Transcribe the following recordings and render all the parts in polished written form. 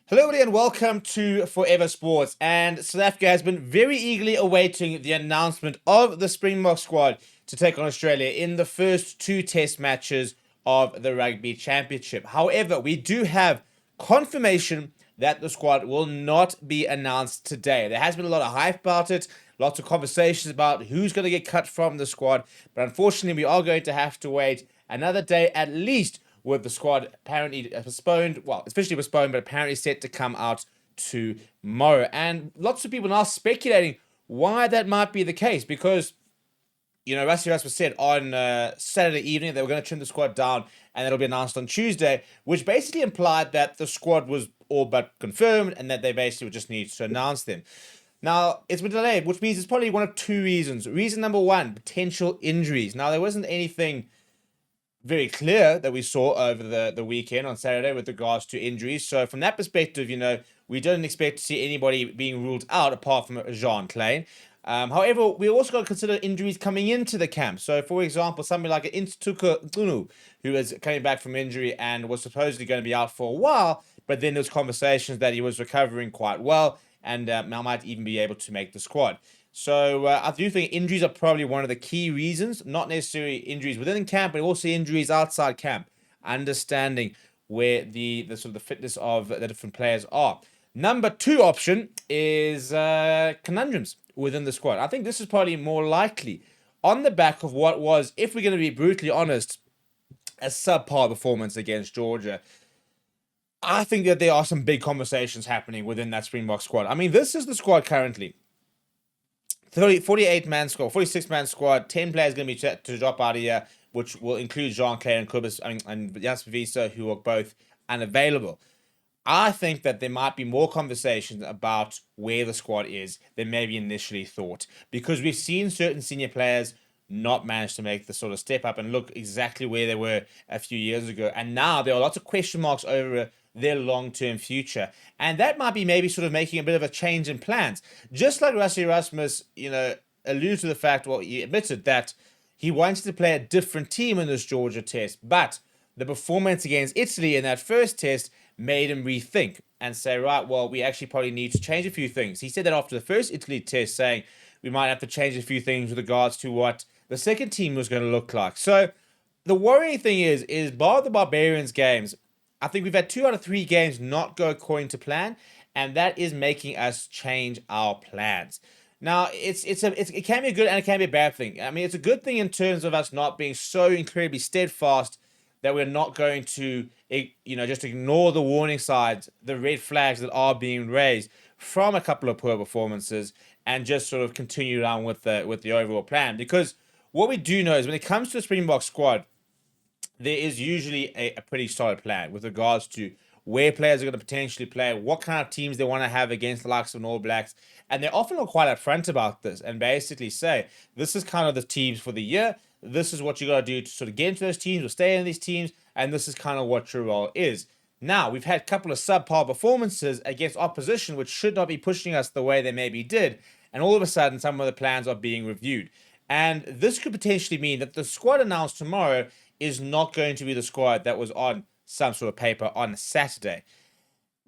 Hello, everybody, and welcome to Forever Sports. And South Africa has been very eagerly awaiting the announcement of the Springbok squad to take on Australia in the first two test matches of the Rugby Championship. However, we do have confirmation that the squad will not be announced today. There has been a lot of hype about it, lots of conversations about who's going to get cut from the squad, but unfortunately, we are going to have to wait another day at least, with the squad apparently postponed, well, officially postponed, but apparently set to come out tomorrow. And lots of people are now speculating why that might be the case, because, Rassie Erasmus said on Saturday evening they were going to trim the squad down and it'll be announced on Tuesday, which basically implied that the squad was all but confirmed and that they basically would just need to announce them. Now, it's been delayed, which means it's probably one of two reasons. Reason number one, potential injuries. Now, there wasn't anything very clear that we saw over the weekend on Saturday with regards to injuries. So from that perspective, we don't expect to see anybody being ruled out apart from Jean Klein. However, we also got to consider injuries coming into the camp. So, for example, somebody like Instuka Ntunu, who is coming back from injury and was supposedly going to be out for a while, but then there's conversations that he was recovering quite well and might even be able to make the squad. So I do think injuries are probably one of the key reasons, not necessarily injuries within camp, but also injuries outside camp. Understanding where the sort of the fitness of the different players are. Number two option is conundrums within the squad. I think this is probably more likely on the back of what was, if we're going to be brutally honest, a subpar performance against Georgia. I think that there are some big conversations happening within that Springbok squad. I mean, this is the squad currently. 48-man squad, 46-man squad, 10 players going to be to drop out of here, which will include Jean-Claire and Kubis and Jasper Wiese, who are both unavailable. I think that there might be more conversations about where the squad is than maybe initially thought, because we've seen certain senior players not manage to make the sort of step up and look exactly where they were a few years ago. And now there are lots of question marks over their long-term future. And that might be maybe sort of making a bit of a change in plans. Just like Rassie Erasmus, alluded to the fact, he admitted that he wanted to play a different team in this Georgia test, but the performance against Italy in that first test made him rethink and say, right, well, we actually probably need to change a few things. He said that after the first Italy test, saying we might have to change a few things with regards to what the second team was going to look like. So the worrying thing is bar the Barbarians games, I think we've had 2 out of 3 games not go according to plan, and that is making us change our plans. Now, it can be a good and it can be a bad thing. I mean, it's a good thing in terms of us not being so incredibly steadfast that we're not going to, just ignore the warning signs, the red flags that are being raised from a couple of poor performances, and just sort of continue on with the overall plan. Because what we do know is when it comes to the Springbok squad, there is usually a pretty solid plan with regards to where players are going to potentially play, what kind of teams they want to have against the likes of All Blacks. And they often are quite upfront about this and basically say, this is kind of the teams for the year. This is what you got to do to sort of get into those teams or stay in these teams. And this is kind of what your role is. Now, we've had a couple of subpar performances against opposition, which should not be pushing us the way they maybe did. And all of a sudden, some of the plans are being reviewed. And this could potentially mean that the squad announced tomorrow is not going to be the squad that was on some sort of paper on Saturday.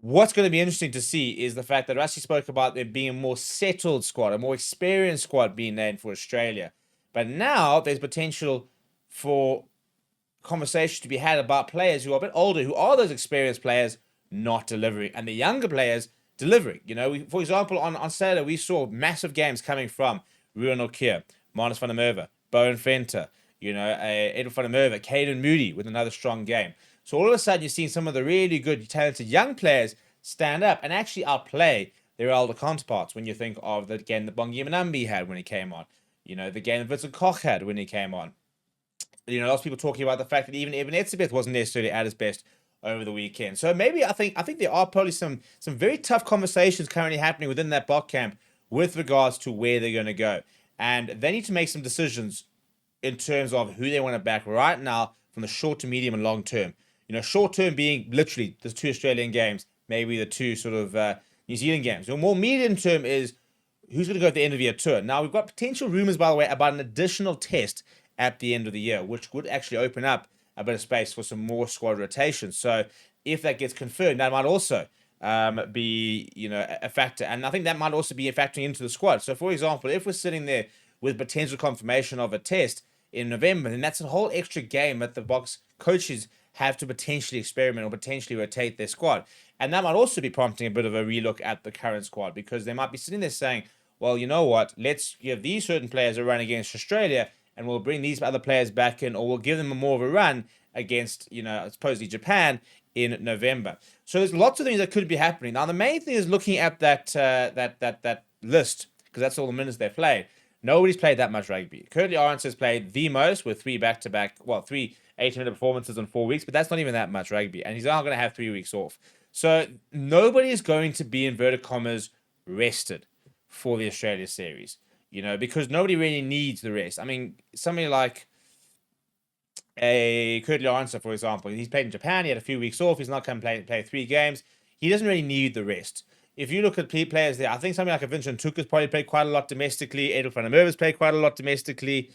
What's going to be interesting to see is the fact that Rassie spoke about there being a more settled squad, a more experienced squad being named for Australia. But now there's potential for conversation to be had about players who are a bit older, who are those experienced players not delivering, and the younger players delivering. For example, on Saturday, we saw massive games coming from Ruan Okia, Marnus van der Merwe, Bowen Venter, Edward van der Merwe, Caden Moody with another strong game. So all of a sudden, you're seeing some of the really good, talented young players stand up and actually outplay their older counterparts when you think of the game that Bongi Manambi had when he came on. The game that Vincent Koch had when he came on. Lots of people talking about the fact that even Evan Etzebeth wasn't necessarily at his best over the weekend. So maybe I think there are probably some very tough conversations currently happening within that Bok camp with regards to where they're going to go. And they need to make some decisions in terms of who they want to back right now from the short to medium and long term. Short term being literally the 2 Australian games, maybe the 2 sort of New Zealand games. The more medium term is who's going to go at the end of the year tour. Now, we've got potential rumors, by the way, about an additional test at the end of the year, which would actually open up a bit of space for some more squad rotation. So if that gets confirmed, that might also be, a factor. And I think that might also be a factoring into the squad. So, for example, if we're sitting there with potential confirmation of a test in November, then that's a whole extra game that the Boks coaches have to potentially experiment or potentially rotate their squad. And that might also be prompting a bit of a relook at the current squad, because they might be sitting there saying, well, you know what, let's give these certain players a run against Australia, and we'll bring these other players back in, or we'll give them more of a run against, supposedly Japan in November. So there's lots of things that could be happening. Now, the main thing is looking at that list, because that's all the minutes they've played. Nobody's played that much rugby. Currently, Arons has played the most with three 80-minute performances in 4 weeks, but that's not even that much rugby, and he's now going to have 3 weeks off. So nobody is going to be, inverted commas, rested for the Australia series, because nobody really needs the rest. I mean, somebody like a Curtly Arons, for example, he's played in Japan, he had a few weeks off, he's not going to play 3 games. He doesn't really need the rest. If you look at players there, I think something like a Vincent Tuka's probably played quite a lot domestically. Edel van der Merwe's played quite a lot domestically.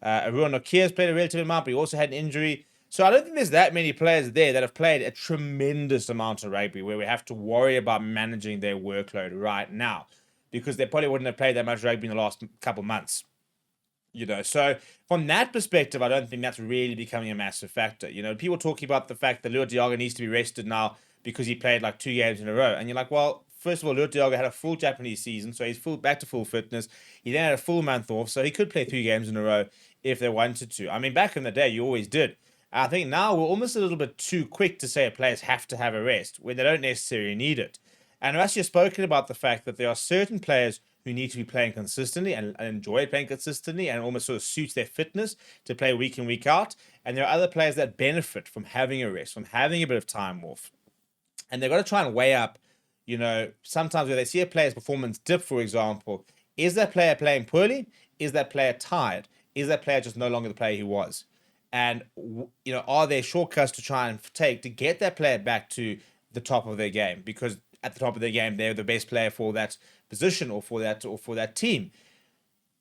Ruan Nokia's played a relative amount, but he also had an injury. So I don't think there's that many players there that have played a tremendous amount of rugby where we have to worry about managing their workload right now, because they probably wouldn't have played that much rugby in the last couple months. So from that perspective, I don't think that's really becoming a massive factor. People talking about the fact that Lua Diaga needs to be rested now because he played like 2 games in a row. And you're like, well, first of all, Lua Diaga had a full Japanese season, so he's back to full fitness. He then had a full month off, so he could play 3 games in a row if they wanted to. I mean, back in the day, you always did. I think now we're almost a little bit too quick to say players have to have a rest when they don't necessarily need it. And Rassie has spoken about the fact that there are certain players who need to be playing consistently and enjoy playing consistently, and almost sort of suits their fitness to play week in, week out. And there are other players that benefit from having a rest, from having a bit of time off. And they've got to try and weigh up, sometimes when they see a player's performance dip, for example, is that player playing poorly? Is that player tired? Is that player just no longer the player he was? And, are there shortcuts to try and take to get that player back to the top of their game? Because at the top of their game, they're the best player for that position or for that team.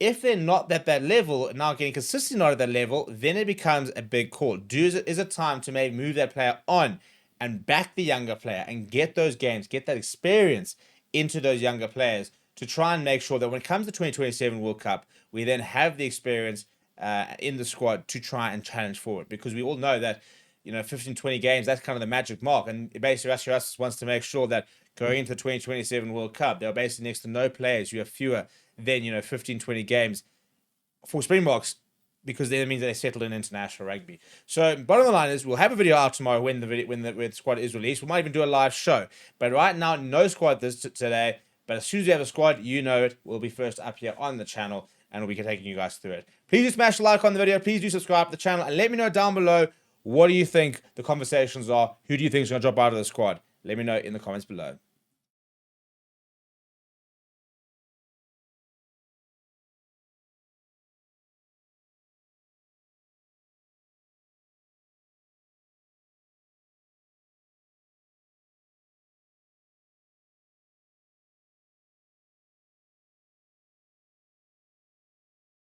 If they're not at that level, now getting consistently not at that level, then it becomes a big call. Is it time to maybe move that player on and back the younger player and get those games, get that experience into those younger players to try and make sure that when it comes to the 2027 World Cup, we then have the experience in the squad to try and challenge forward? Because we all know that 15, 20 games, that's kind of the magic mark. And basically, Rassie Erasmus wants to make sure that going into the 2027 World Cup, there are basically next to no players who have fewer than 15, 20 games for Springboks, because then it means that they settled in international rugby. So bottom of the line is, we'll have a video out tomorrow when the squad is released. We might even do a live show. But right now, no squad today. But as soon as we have a squad, it. We'll be first up here on the channel, and we'll be taking you guys through it. Please do smash a like on the video. Please do subscribe to the channel, and let me know down below, what do you think the conversations are? Who do you think is going to drop out of the squad? Let me know in the comments below.